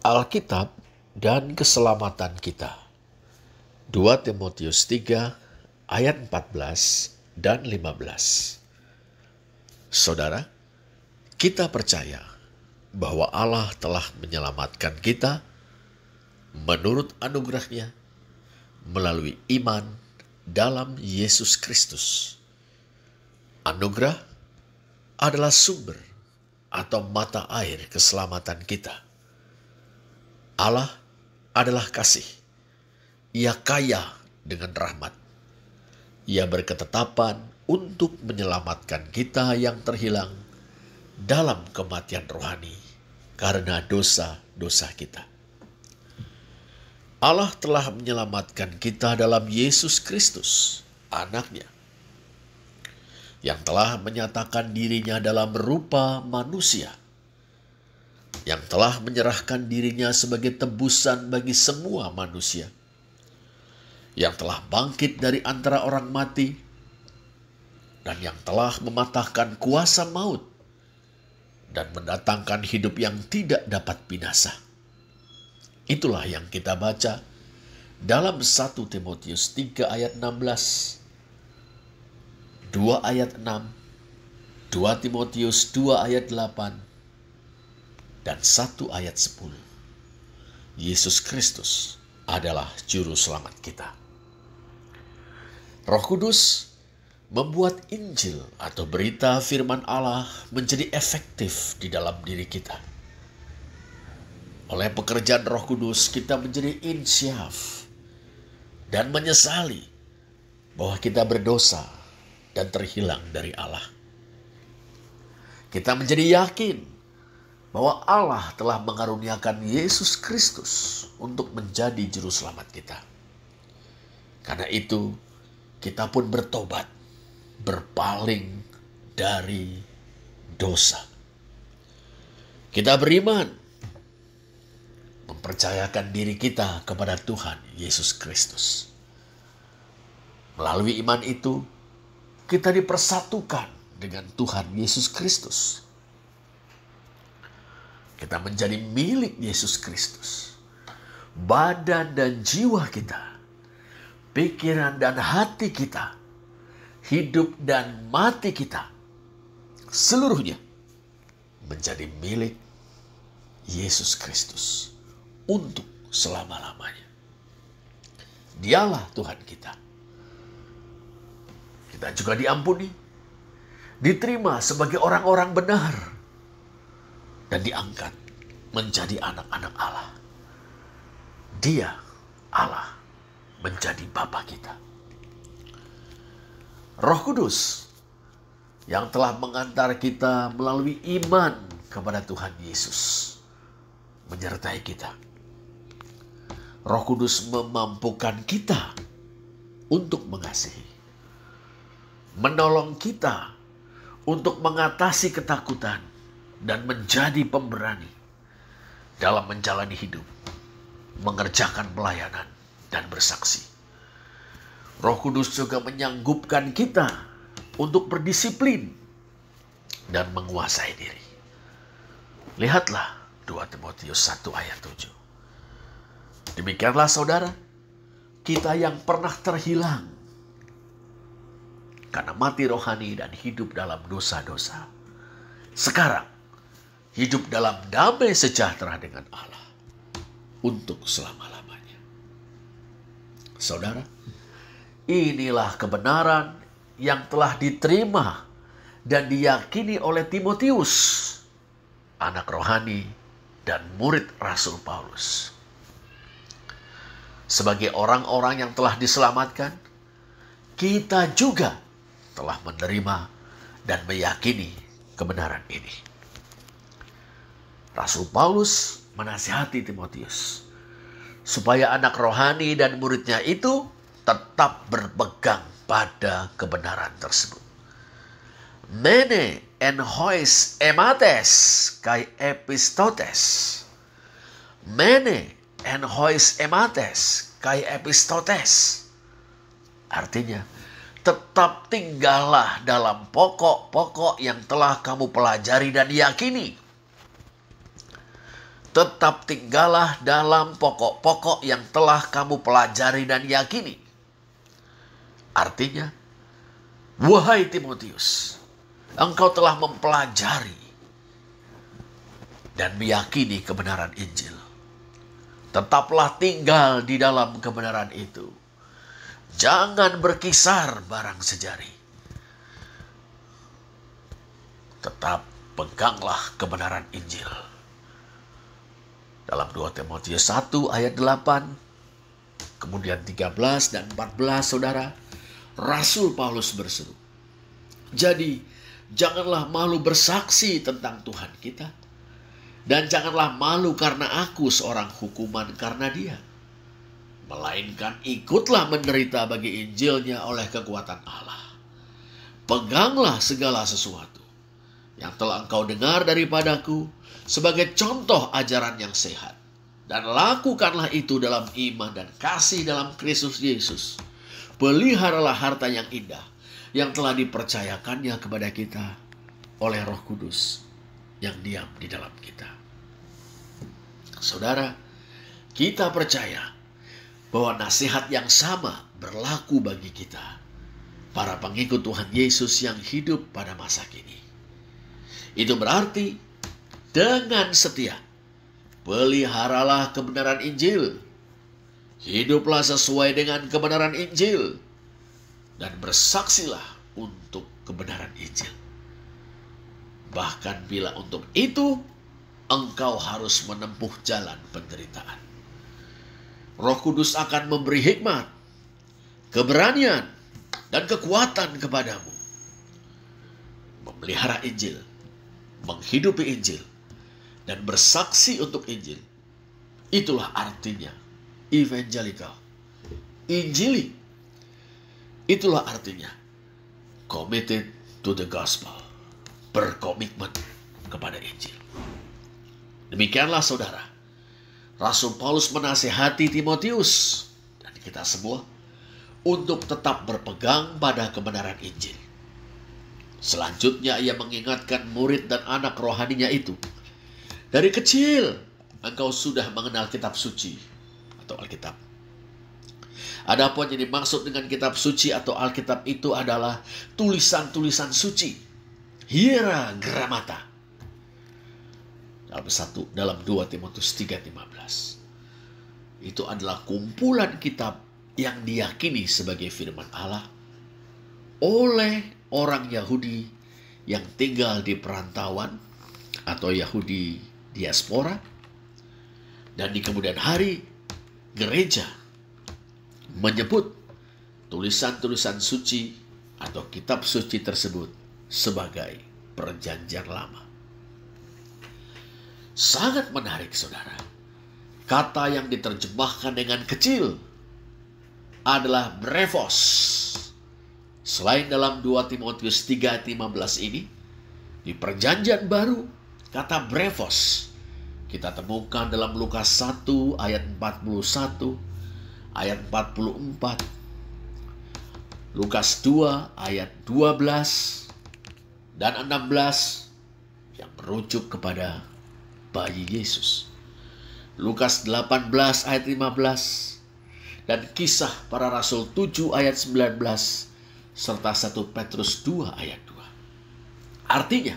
Alkitab dan keselamatan kita. 2 Timotius 3 ayat 14 dan 15. Saudara, kita percaya bahwa Allah telah menyelamatkan kita menurut anugerahnya melalui iman dalam Yesus Kristus. Anugerah adalah sumber atau mata air keselamatan kita. Allah adalah kasih. Ia kaya dengan rahmat. Ia berketetapan untuk menyelamatkan kita yang terhilang dalam kematian rohani karena dosa-dosa kita. Allah telah menyelamatkan kita dalam Yesus Kristus, Anaknya, yang telah menyatakan dirinya dalam rupa manusia, yang telah menyerahkan dirinya sebagai tebusan bagi semua manusia, yang telah bangkit dari antara orang mati, dan yang telah mematahkan kuasa maut, dan mendatangkan hidup yang tidak dapat binasa. Itulah yang kita baca dalam 1 Timotius 3 ayat 16, 2 ayat 6, 2 Timotius 2 ayat 8, dan 1 ayat 10. Yesus Kristus adalah juru selamat kita. Roh Kudus membuat Injil atau berita firman Allah menjadi efektif di dalam diri kita. Oleh pekerjaan Roh Kudus kita menjadi insyaf dan menyesali bahwa kita berdosa dan terhilang dari Allah. Kita menjadi yakin bahwa Allah telah mengaruniakan Yesus Kristus untuk menjadi juru selamat kita. Karena itu, kita pun bertobat, berpaling dari dosa. Kita beriman, mempercayakan diri kita kepada Tuhan Yesus Kristus. Melalui iman itu, kita dipersatukan dengan Tuhan Yesus Kristus. Kita menjadi milik Yesus Kristus. Badan dan jiwa kita, pikiran dan hati kita, hidup dan mati kita, seluruhnya menjadi milik Yesus Kristus untuk selama-lamanya. Dialah Tuhan kita. Kita juga diampuni, diterima sebagai orang-orang benar, dan diangkat menjadi anak-anak Allah. Dia, Allah, menjadi Bapa kita. Roh Kudus yang telah mengantar kita melalui iman kepada Tuhan Yesus menyertai kita. Roh Kudus memampukan kita untuk mengasihi, menolong kita untuk mengatasi ketakutan, dan menjadi pemberani dalam menjalani hidup, mengerjakan pelayanan, dan bersaksi. Roh Kudus juga menyanggupkan kita untuk berdisiplin dan menguasai diri. Lihatlah 2 Timotius 1 ayat 7. Demikianlah saudara, kita yang pernah terhilang karena mati rohani dan hidup dalam dosa-dosa, sekarang hidup dalam damai sejahtera dengan Allah untuk selama-lamanya. Saudara, inilah kebenaran yang telah diterima dan diyakini oleh Timotius, anak rohani dan murid Rasul Paulus. Sebagai orang-orang yang telah diselamatkan, kita juga telah menerima dan meyakini kebenaran ini. Rasul Paulus menasihati Timotius supaya anak rohani dan muridnya itu tetap berpegang pada kebenaran tersebut. Mene en hois emates kai epistotes. Mene en hois emates kai epistotes. Artinya, tetap tinggallah dalam pokok-pokok yang telah kamu pelajari dan yakini. tetap tinggallah dalam pokok-pokok yang telah kamu pelajari dan yakini. Artinya, wahai Timotius, engkau telah mempelajari dan meyakini kebenaran Injil. Tetaplah tinggal di dalam kebenaran itu. Jangan berkisar barang sejari. Tetap peganglah kebenaran Injil. Dalam 2 Timotius 1 ayat 8, kemudian 13 dan 14, saudara, Rasul Paulus berseru, jadi janganlah malu bersaksi tentang Tuhan kita, dan janganlah malu karena aku seorang hukuman karena dia. Melainkan ikutlah menderita bagi Injilnya oleh kekuatan Allah. Peganglah segala sesuatu yang telah engkau dengar daripadaku sebagai contoh ajaran yang sehat. Dan lakukanlah itu dalam iman dan kasih dalam Kristus Yesus. Peliharalah harta yang indah yang telah dipercayakannya kepada kita oleh Roh Kudus yang diam di dalam kita. Saudara, kita percaya bahwa nasihat yang sama berlaku bagi kita, para pengikut Tuhan Yesus yang hidup pada masa kini. Itu berarti dengan setia peliharalah kebenaran Injil, hiduplah sesuai dengan kebenaran Injil, dan bersaksilah untuk kebenaran Injil. Bahkan bila untuk itu engkau harus menempuh jalan penderitaan. Roh Kudus akan memberi hikmat, keberanian, dan kekuatan kepadamu. Memelihara Injil, menghidupi Injil, dan bersaksi untuk Injil. Itulah artinya evangelical, Injili. Itulah artinya committed to the gospel, berkomitmen kepada Injil. Demikianlah saudara, Rasul Paulus menasihati Timotius dan kita semua untuk tetap berpegang pada kebenaran Injil. Selanjutnya ia mengingatkan murid dan anak rohaninya itu, dari kecil engkau sudah mengenal kitab suci atau Alkitab. Adapun yang dimaksud dengan kitab suci atau Alkitab itu adalah tulisan-tulisan suci, hierogramata. Dalam 2 Timotius 3:15. Itu adalah kumpulan kitab yang diyakini sebagai firman Allah oleh orang Yahudi yang tinggal di perantauan atau Yahudi diaspora. Dan di kemudian hari gereja menyebut tulisan-tulisan suci atau kitab suci tersebut sebagai perjanjian lama. Sangat menarik saudara. Kata yang diterjemahkan dengan kecil adalah brevos. Selain dalam 2 Timotius 3:15 ini, di perjanjian baru kata brevos kita temukan dalam Lukas 1 ayat 41, ayat 44, Lukas 2 ayat 12 dan 16 yang merujuk kepada bayi Yesus. Lukas 18 ayat 15 dan Kisah Para Rasul 7 ayat 19 serta 1 Petrus 2 ayat 2. Artinya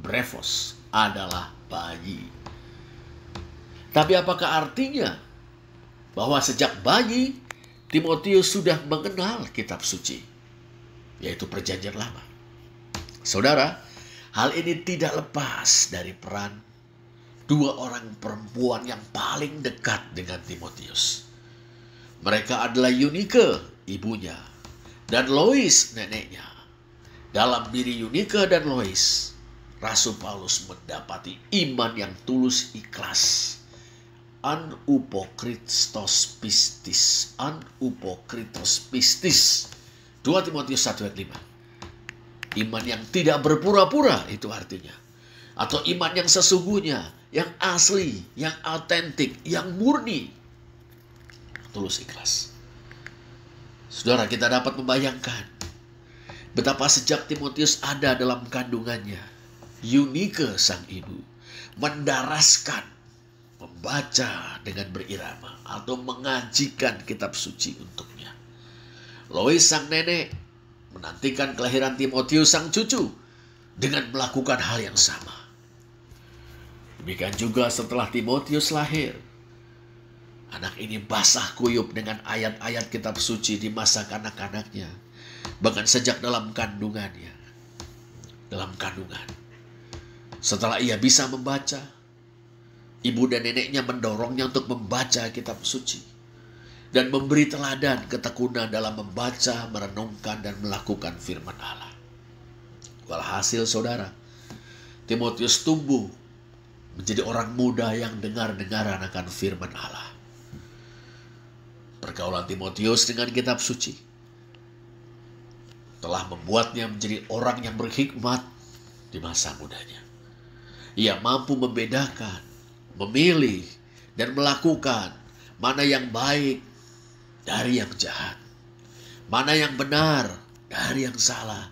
brevos adalah bayi. Tapi apakah artinya bahwa sejak bayi Timotius sudah mengenal kitab suci, yaitu perjanjian lama? Saudara, hal ini tidak lepas dari peran dua orang perempuan yang paling dekat dengan Timotius. Mereka adalah Eunike, ibunya, dan Lois, neneknya. Dalam diri Eunike dan Lois, Rasul Paulus mendapati iman yang tulus ikhlas. Anupokritos pistis. 2 Timotius 1 ayat 5. Iman yang tidak berpura-pura itu artinya. Atau iman yang sesungguhnya, yang asli, yang autentik, yang murni. Tulus ikhlas. Saudara, kita dapat membayangkan betapa sejak Timotius ada dalam kandungannya, Eunike sang ibu mendaraskan membaca dengan berirama atau mengajikan kitab suci untuknya. Lois sang nenek menantikan kelahiran Timotius sang cucu dengan melakukan hal yang sama. Demikian juga setelah Timotius lahir, anak ini basah kuyup dengan ayat-ayat kitab suci di masa kanak-kanaknya, bahkan sejak dalam kandungannya. Setelah ia bisa membaca, ibu dan neneknya mendorongnya untuk membaca kitab suci dan memberi teladan ketekunan dalam membaca, merenungkan, dan melakukan firman Allah. Walhasil saudara, Timotius tumbuh menjadi orang muda yang dengar-dengaran akan firman Allah. Pergaulan Timotius dengan kitab suci telah membuatnya menjadi orang yang berhikmat di masa mudanya. Ia mampu membedakan, memilih, dan melakukan mana yang baik dari yang jahat, mana yang benar dari yang salah,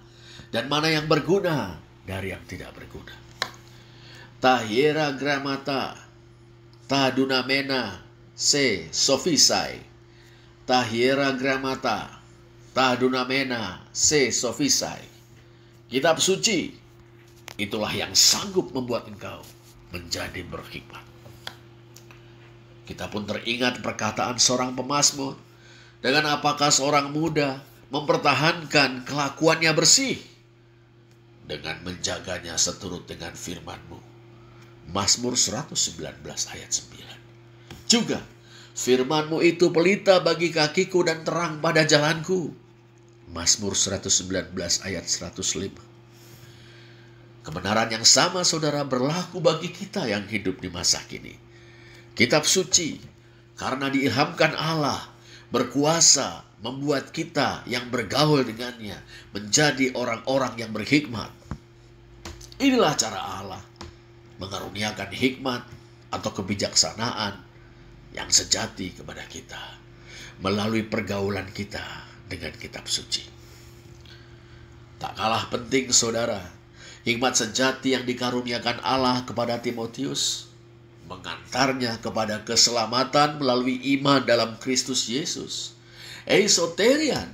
dan mana yang berguna dari yang tidak berguna. Ta hiera gramata, ta dunamena, se sofisai. Ta hiera gramata, ta dunamena, se sofisai. Kitab suci itulah yang sanggup membuat engkau menjadi berhikmat. Kita pun teringat perkataan seorang pemazmur, dengan apakah seorang muda mempertahankan kelakuannya bersih dengan menjaganya seturut dengan firman-Mu. Mazmur 119 ayat 9. Juga firman-Mu itu pelita bagi kakiku dan terang pada jalanku. Mazmur 119 ayat 105. Kebenaran yang sama saudara berlaku bagi kita yang hidup di masa kini. Kitab suci karena diilhamkan Allah berkuasa membuat kita yang bergaul dengannya menjadi orang-orang yang berhikmat. Inilah cara Allah mengaruniakan hikmat atau kebijaksanaan yang sejati kepada kita melalui pergaulan kita dengan kitab suci. Tak kalah penting saudara, hikmat sejati yang dikaruniakan Allah kepada Timotius mengantarnya kepada keselamatan melalui iman dalam Kristus Yesus. Eisoterian,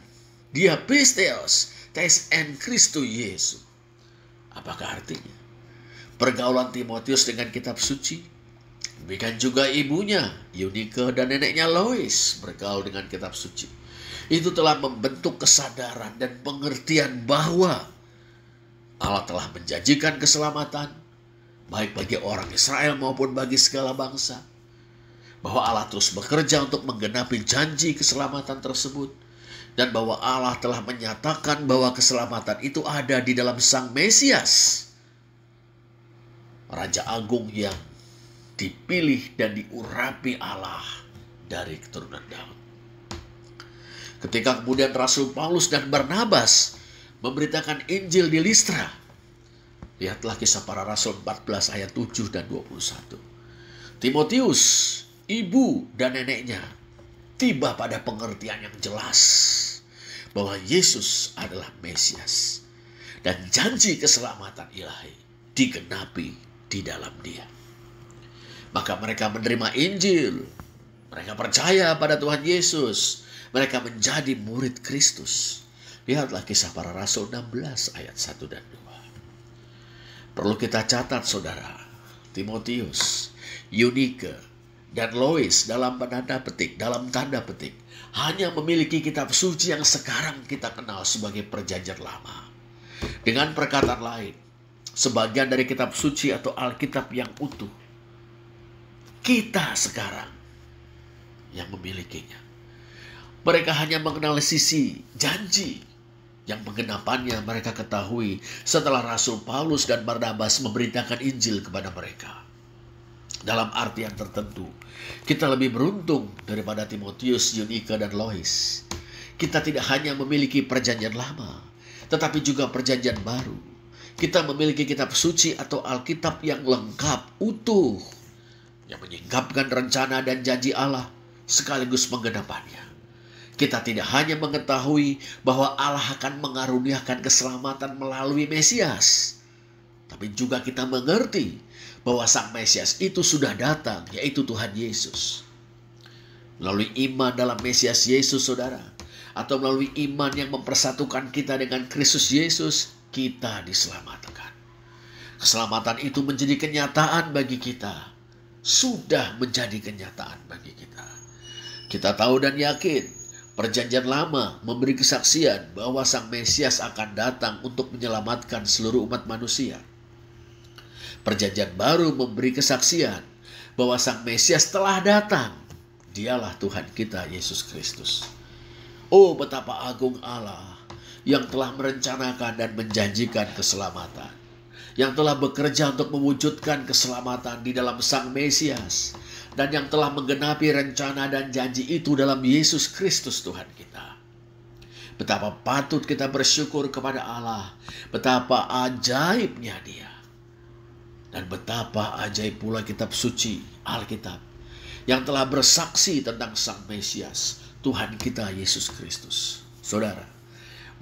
diapisteos, tes en Kristu Yesus. Apakah artinya? Pergaulan Timotius dengan kitab suci, demikian juga ibunya, Eunike, dan neneknya Lois bergaul dengan kitab suci. Itu telah membentuk kesadaran dan pengertian bahwa Allah telah menjanjikan keselamatan, baik bagi orang Israel maupun bagi segala bangsa. Bahwa Allah terus bekerja untuk menggenapi janji keselamatan tersebut. Dan bahwa Allah telah menyatakan bahwa keselamatan itu ada di dalam Sang Mesias, Raja Agung yang dipilih dan diurapi Allah dari keturunan Daud. Ketika kemudian Rasul Paulus dan Barnabas memberitakan Injil di Listra, lihatlah Kisah Para Rasul 14 ayat 7 dan 21. Timotius, ibu dan neneknya tiba pada pengertian yang jelas bahwa Yesus adalah Mesias dan janji keselamatan ilahi digenapi di dalam Dia. Maka mereka menerima Injil, mereka percaya pada Tuhan Yesus, mereka menjadi murid Kristus. Lihatlah Kisah Para Rasul 16 ayat 1 dan 2. Perlu kita catat saudara, Timotius, Eunike, dan Lois dalam tanda petik, hanya memiliki kitab suci yang sekarang kita kenal sebagai Perjanjian Lama. Dengan perkataan lain, sebagian dari kitab suci atau Alkitab yang utuh, kita sekarang yang memilikinya. Mereka hanya mengenal sisi janji yang penggenapannya mereka ketahui setelah Rasul Paulus dan Barnabas memberitakan Injil kepada mereka. Dalam artian tertentu, kita lebih beruntung daripada Timotius, Eunike, dan Lois. Kita tidak hanya memiliki Perjanjian Lama, tetapi juga Perjanjian Baru. Kita memiliki kitab suci atau Alkitab yang lengkap, utuh, yang menyingkapkan rencana dan janji Allah sekaligus menggenapannya. Kita tidak hanya mengetahui bahwa Allah akan mengaruniakan keselamatan melalui Mesias, Tapi juga kita mengerti bahwa Sang Mesias itu sudah datang, yaitu Tuhan Yesus. Melalui iman dalam Mesias Yesus, saudara, atau melalui iman yang mempersatukan kita dengan Kristus Yesus, kita diselamatkan. Keselamatan itu menjadi kenyataan bagi kita. Sudah menjadi kenyataan bagi kita. Kita tahu dan yakin, Perjanjian Lama memberi kesaksian bahwa Sang Mesias akan datang untuk menyelamatkan seluruh umat manusia. Perjanjian Baru memberi kesaksian bahwa Sang Mesias telah datang. Dialah Tuhan kita, Yesus Kristus. Oh, betapa agung Allah yang telah merencanakan dan menjanjikan keselamatan. Yang telah bekerja untuk mewujudkan keselamatan di dalam Sang Mesias. Dan yang telah menggenapi rencana dan janji itu dalam Yesus Kristus Tuhan kita. Betapa patut kita bersyukur kepada Allah. Betapa ajaibnya Dia. Dan betapa ajaib pula kitab suci, Alkitab, yang telah bersaksi tentang Sang Mesias, Tuhan kita Yesus Kristus. Saudara,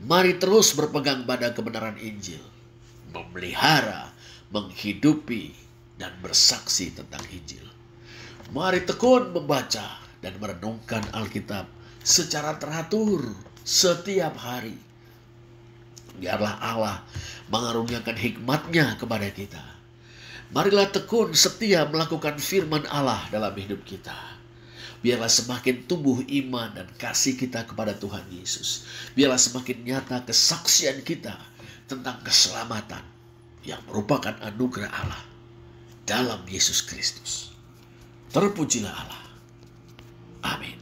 mari terus berpegang pada kebenaran Injil, memelihara, menghidupi, dan bersaksi tentang Injil. Mari tekun membaca dan merenungkan Alkitab secara teratur setiap hari. Biarlah Allah mengaruniakan hikmat-Nya kepada kita. Marilah tekun setia melakukan firman Allah dalam hidup kita. Biarlah semakin tumbuh iman dan kasih kita kepada Tuhan Yesus. Biarlah semakin nyata kesaksian kita tentang keselamatan yang merupakan anugerah Allah dalam Yesus Kristus. Terpujilah Allah. Amin.